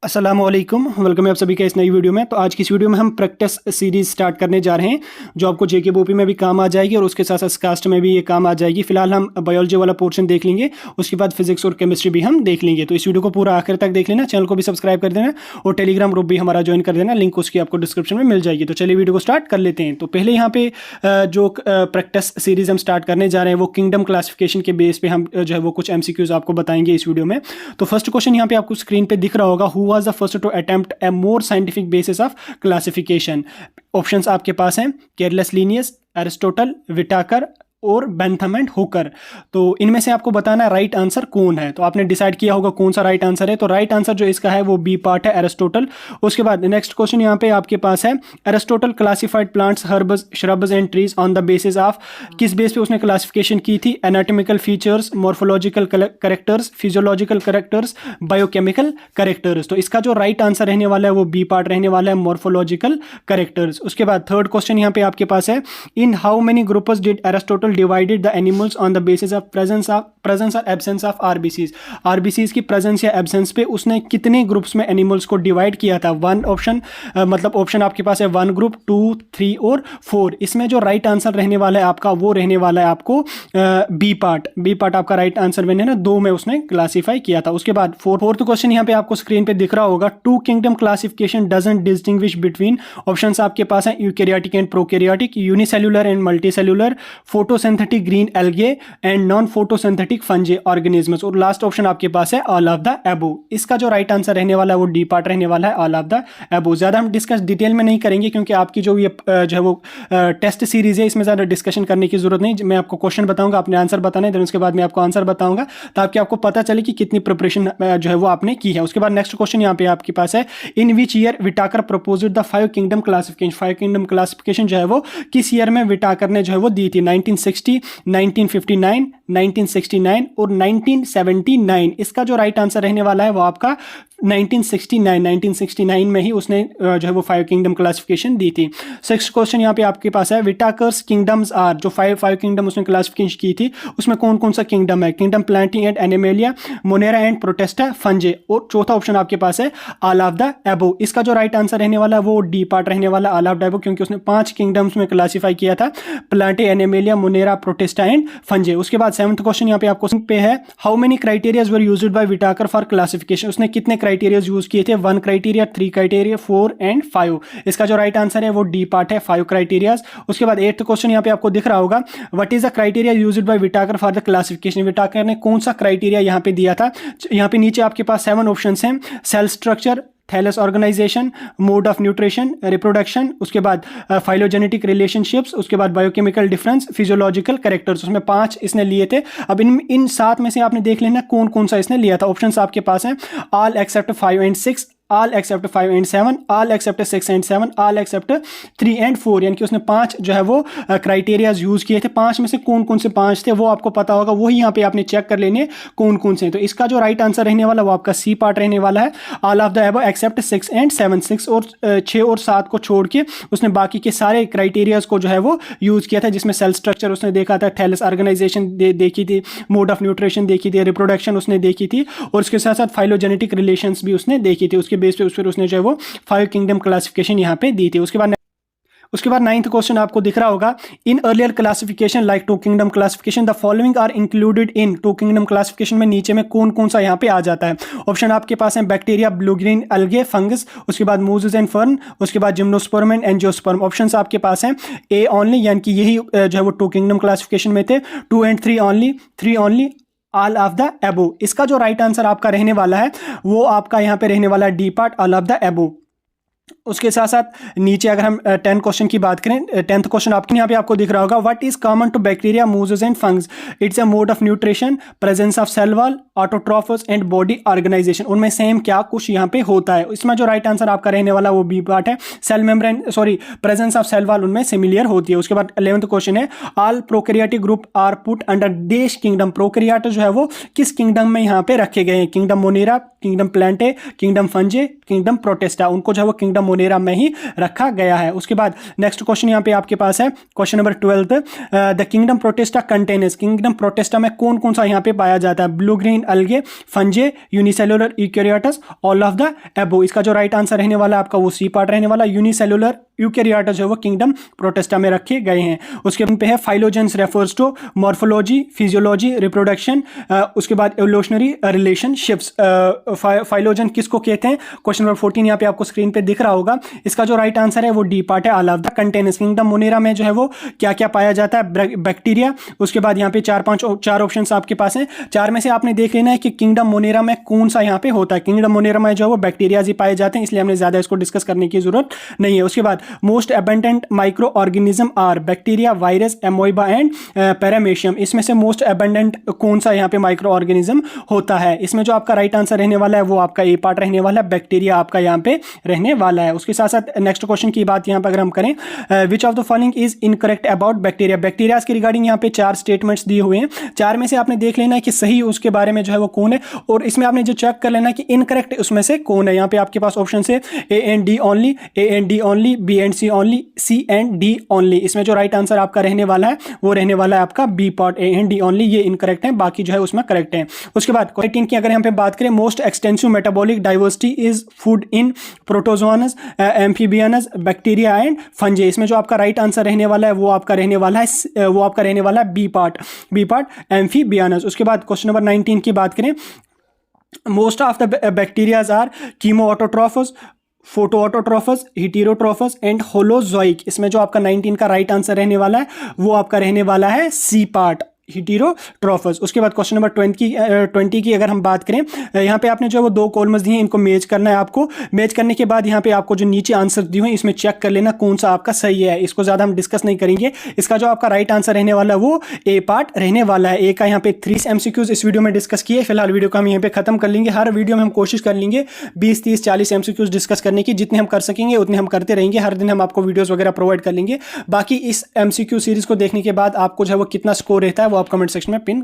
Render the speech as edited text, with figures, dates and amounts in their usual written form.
अस्सलामुअलैकुम, वेलकम है आप सभी का इस नई वीडियो में। तो आज की इस वीडियो में हम प्रैक्टिस सीरीज स्टार्ट करने जा रहे हैं जो आपको जेके बोपी में भी काम आ जाएगी और उसके साथ साथ कास्ट में भी ये काम आ जाएगी। फिलहाल हम बायोलॉजी वाला पोर्शन देख लेंगे, उसके बाद फिजिक्स और केमिस्ट्री भी हम देख लेंगे। तो इस वीडियो को पूरा आखिर तक देख लेना, चैनल को भी सब्सक्राइब कर देना और टेलीग्राम ग्रुप भी हमारा ज्वाइन कर देना, लिंक उसकी आपको डिस्क्रिप्शन में मिल जाएगी। तो चलिए वीडियो को स्टार्ट कर लेते हैं। तो पहले यहाँ पे जो प्रैक्टिस सीरीज हम स्टार्ट करने जा रहे हैं वो किंगडम क्लासिफिकेशन के बेस पे हम जो है वो कुछ एमसीक्यूज आपको बताएंगे इस वीडियो में। तो फर्स्ट क्वेश्चन यहाँ पे आपको स्क्रीन पे दिख रहा होगा, who was the first to attempt a more scientific basis of classification। Options आपके पास हैं केरलेस लीनियस, एरिस्टोटल, विटाकर और बेंथम एंड हुकर। तो इनमें से आपको बताना है राइट आंसर कौन है। तो आपने डिसाइड किया होगा कौन सा राइट आंसर है। तो राइट आंसर जो इसका है वो बी पार्ट है, एरिस्टोटल। उसके बाद नेक्स्ट क्वेश्चन यहाँ पे आपके पास है, Aristotle classified plants, herbs, shrubs and trees on the basis of, किस बेस पे उसने क्लासिफिकेशन की थी? Anatomical features, morphological characters, physiological characters, biochemical characters. तो इसका जो राइट आंसर रहने वाला है वो बी पार्ट रहने वाला है, मॉर्फोलॉजिकल करेक्टर्स। उसके बाद थर्ड क्वेश्चन यहाँ पे आपके पास है, in how many groups did Aristotle divided the animals on the basis of presence or absence of RBCs। RBCs की प्रेजेंस या एब्सेंस पे उसने कितने ग्रुप्स में एनिमल्स को डिवाइड किया था? वन ऑप्शन, मतलब ऑप्शन आपके पास है 1 ग्रुप, 2, 3 और 4। इसमें जो राइट आंसर रहने वाला है आपका वो रहने वाला है आपको बी पार्ट। बी पार्ट आपका राइट आंसर बने ना, 2 में उसने क्लासीफाई किया था। उसके बाद फोर्थ क्वेश्चन यहाँ पे आपको स्क्रीन पे दिख रहा होगा, two kingdom classification doesn't distinguish between, options आपके पास है eukaryotic and prokaryotic, unicellular and multicellular, photosynthetic green algae and non photosynthetic fungi organisms, और लास्ट ऑप्शन आपके पास है ऑल ऑफ द एबो। इसका जो राइट आंसर रहने वाला है वो डी पार्ट रहने वाला है, ऑल ऑफ द एबो। ज्यादा हम डिस्कस डिटेल में नहीं करेंगे क्योंकि आपकी जो ये जो है वो टेस्ट सीरीज है, इसमें ज्यादा डिस्कशन करने की जरूरत नहीं। मैं आपको क्वेश्चन बताऊंगा, आपने आंसर बताना है, देन उसके बाद मैं आपको आंसर बताऊंगा ताकि आपको पता चले कि कितनी प्रिपरेशन जो है वो आपने की है। उसके बाद नेक्स्ट क्वेश्चन यहाँ पे आपके पास है, in which year Whittaker proposed the 5 kingdom classification. 5 kingdom classification जो है वो किस ईयर में विटाकर ने जो है वो दी थी? 1960, 1959, 1969 और 1979। इसका जो राइट आंसर रहने वाला है वो आपका 1969 में ही उसने जो है वो 5 किंगडम क्लासिफिकेशन दी थी। सिक्स्थ क्वेश्चन यहाँ पे आपके पास है, विटाकर्स किंगडम्स आर, जो 5 किंगडम उसने क्लासिफिकेशन की थी उसमें कौन कौन सा किंगडम है? Kingdom Plantae and animalia, Monera and Protista, फंजे, और चौथा ऑप्शन आपके पास है ऑल ऑफ द एबो। इसका जो राइट आंसर रहने वाला है वो डी पार्ट रहने वाला, ऑल ऑफ द एबो, क्योंकि उसने 5 किंगडम्स में क्लासीफाई किया था, Plantae, animalia, Monera, Protista and फंजे। उसके बाद 7th क्वेश्चन यहाँ पे आपको पे है, how many criterias were used by Whittaker for classification. उसने कितने क्राइटेरियाज यूज किए थे? 1 क्राइटेरिया, 3 क्राइटेरिया, 4 एंड 5। इसका जो राइट आंसर है वो डी पार्ट है, 5 क्राइटेरियाज। उसके बाद 8th क्वेश्चन यहाँ पे आपको दिख रहा होगा, what is the criteria used by Whittaker for the classification. Whittaker ने कौन सा क्राइटेरिया यहाँ पे दिया था? यहाँ पे नीचे आपके पास 7 ऑप्शंस हैं, cell structure, thallus organisation, mode of nutrition, reproduction, उसके बाद फाइलोजेनेटिक रिलेशनशिप्स, उसके बाद बायोकेमिकल डिफरेंस, फिजियोलॉजिकल कैरेक्टर्स। उसमें 5 इसने लिए थे। अब इन 7 में से आपने देख लेना कौन कौन सा इसने लिया था। ऑप्शंस आपके पास हैं, all except 5 and 6, all except 5 and 7, all except 6 and 7, all except 3 and 4। यानी कि उसने 5 जो है वो क्राइटेरियाज यूज किए थे। 5 में से कौन कौन से 5 थे वो आपको पता होगा, वही यहाँ पे आपने चेक कर लेने कौन कौन से हैं। तो इसका जो राइट आंसर रहने वाला वो आपका सी पार्ट रहने वाला है, all of the above except 6 and 7। 6 और 7 को छोड़ के उसने बाकी के सारे क्राइटेरियाज को जो है वो यूज किया था, जिसमें सेल स्ट्रक्चर उसने देखा था, थैलस ऑर्गेनाइजेशन देखी थी, मोड ऑफ न्यूट्रिशन देखी थी, रिप्रोडक्शन उसने देखी थी, और उसके साथ साथ फाइलोजेनेटिक रिलेशंस भी उसने देखी थी। उसके बेस पे फिर उसने जो है वो 5 किंगडम क्लासिफिकेशन यहाँ पे दी थी। उसके बाद 9th क्वेश्चन आपको दिख रहा होगा, in earlier classification like 2 kingdom classification the following are included in. 2 kingdom classification में नीचे में कौन कौन सा यहाँ पे आ जाता है? ऑप्शन आपके पास है, bacteria, blue green algae, fungus, उसके बाद मूजेस एंड फर्न, उसके बाद जिम्नोस्पर्म एंड एंजियोस्पर्म। ऑप्शंस आपके पास हैं ए ओनली, यानी कि यही जो है वो 2 किंगडम क्लासिफिकेशन में थे, 2 and 3 only, 3 only, all of the एबो। इसका जो राइट आंसर आपका रहने वाला है वो आपका यहाँ पे रहने वाला है D part, all of the एबो। उसके साथ साथ नीचे अगर हम 10 क्वेश्चन की बात करें, 10th क्वेश्चन आपके यहाँ पे आपको दिख रहा होगा, what is common to bacteria, mosses and fungus, it's a mode of nutrition, presence of cell wall, autotrophs and body organisation. उनमें सेम क्या कुछ यहाँ पे होता है? इसमें जो राइट आंसर आपका रहने वाला वो बी पार्ट है, cell membrane, sorry, presence of cell wall उनमें सिमिलियर होती है। उसके बाद 11th क्वेश्चन है, all prokaryotic group are put under these kingdom. Prokaryote जो है वो किस किंगडम में यहाँ पे रखे गए हैं? Kingdom Monera, kingdom Plantae, kingdom फंजे, kingdom Protista. उनको जो है वो किंगडम किंगडम मोनेरा में ही रखा गया है। उसके बाद नेक्स्ट क्वेश्चन यहाँ पे आपके पास है question number 12, the kingdom protista containers, kingdom protista में कौन कौन सा यहाँ पे पाया जाता है? ब्लू ग्रीन अलगे, फंजे, unicellular eukaryotes, all of the एबो। इसका जो राइट आंसर रहने वाला है आपका वो सी पार्ट रहने वाला। यूनिसेलुलर यूकैरियोट्स जो है वो किंगडम प्रोटिस्टा में रखे गए हैं। उसके बाद पे है phylogenies refers to morphology, physiology, reproduction, उसके बाद एवोल्यूशनरी रिलेशनशिप्स। फाइलोजन किसको कहते हैं? क्वेश्चन नंबर 14 यहाँ पे आपको स्क्रीन पे दिख रहा होगा। इसका जो राइट आंसर है वो डी पार्ट है, all of the containers. Kingdom Monera में जो है वो क्या क्या पाया जाता है? बैक्टीरिया। उसके बाद यहाँ पे चार ऑप्शन आपके पास हैं, चार में से आपने देख लेना है कि किंगडम मोनेरा में कौन सा यहाँ पे होता है। किंगडम मोनेरा में जो है वो बैक्टीरिया ही पाए जाते हैं, इसलिए हमने ज्यादा इसको डिस्कस करने की जरूरत नहीं है। उसके बाद most abundant micro organism are bacteria, virus, amoeba and paramecium. इसमें से मोस्ट एबंडेंट कौन सा यहाँ पे माइक्रो ऑर्गेनिज्म होता है? इसमें जो आपका राइट आंसर रहने वाला है वो आपका ए पार्ट रहने वाला है, बैक्टीरिया आपका यहाँ पे रहने वाला है। उसके साथ साथ नेक्स्ट क्वेश्चन की बात यहाँ पे अगर हम करें, which of the following is incorrect about bacteria. Bacteria के रिगार्डिंग यहाँ पे चार स्टेटमेंट्स दिए हुए हैं, चार में से आपने देख लेना है कि सही उसके बारे में जो है वो कौन है, और इसमें आपने जो चेक कर लेना है कि इनकरेक्ट उसमें से कौन है। यहाँ पे आपके पास ऑप्शन है A and D only, A and D only, B and C only, C and D only. इसमें जो राइट आंसर आपका रहने वाला है वो रहने वाला है आपका B part, A and D only. ये इनकरेक्ट है, बाकी जो है उसमें करेक्ट है। उसके बाद क्वेश्चन की अगर यहाँ पे बात करें, most extensive metabolic diversity is found in protozoans, amphibians, bacteria and fungi. इसमें जो आपका राइट आंसर रहने वाला है वो आपका रहने वाला है बी पार्ट एम्फीबियनस। उसके बाद क्वेश्चन नंबर 19 की बात करें, most of the bacterias are chemoautotrophs, photoautotrophs, heterotrophs and holozoic. इसमें जो आपका 19 का राइट आंसर रहने वाला है वो आपका रहने वाला है सी पार्ट, हिटेरोट्रोफस। उसके बाद क्वेश्चन नंबर 20 की अगर हम बात करें, यहाँ पे आपने जो है वो दो कॉलम्स दिए हैं, इनको मैच करना है आपको। मैच करने के बाद यहाँ पे आपको जो नीचे आंसर दिए हैं इसमें चेक कर लेना कौन सा आपका सही है। इसको ज़्यादा हम डिस्कस नहीं करेंगे। इसका जो आपका राइट आंसर रहने वाला है वो ए पार्ट रहने वाला है। ए का यहाँ पे 30 MCQs इस वीडियो में डिस्कस किए। फिलहाल वीडियो को हम यहाँ पे खत्म कर लेंगे। हर वीडियो में हम कोशिश कर लेंगे 20, 30, 40 MCQs डिस्कस करने की। जितने हम कर सकेंगे उतने हम करते रहेंगे। हर दिन हम आपको वीडियोज़ वगैरह प्रोवाइड कर लेंगे। बाकी इस MCQ सीरीज़ को देखने के बाद आपको जो है वो कितना स्कोर रहता है वो आप कमेंट सेक्शन में पिन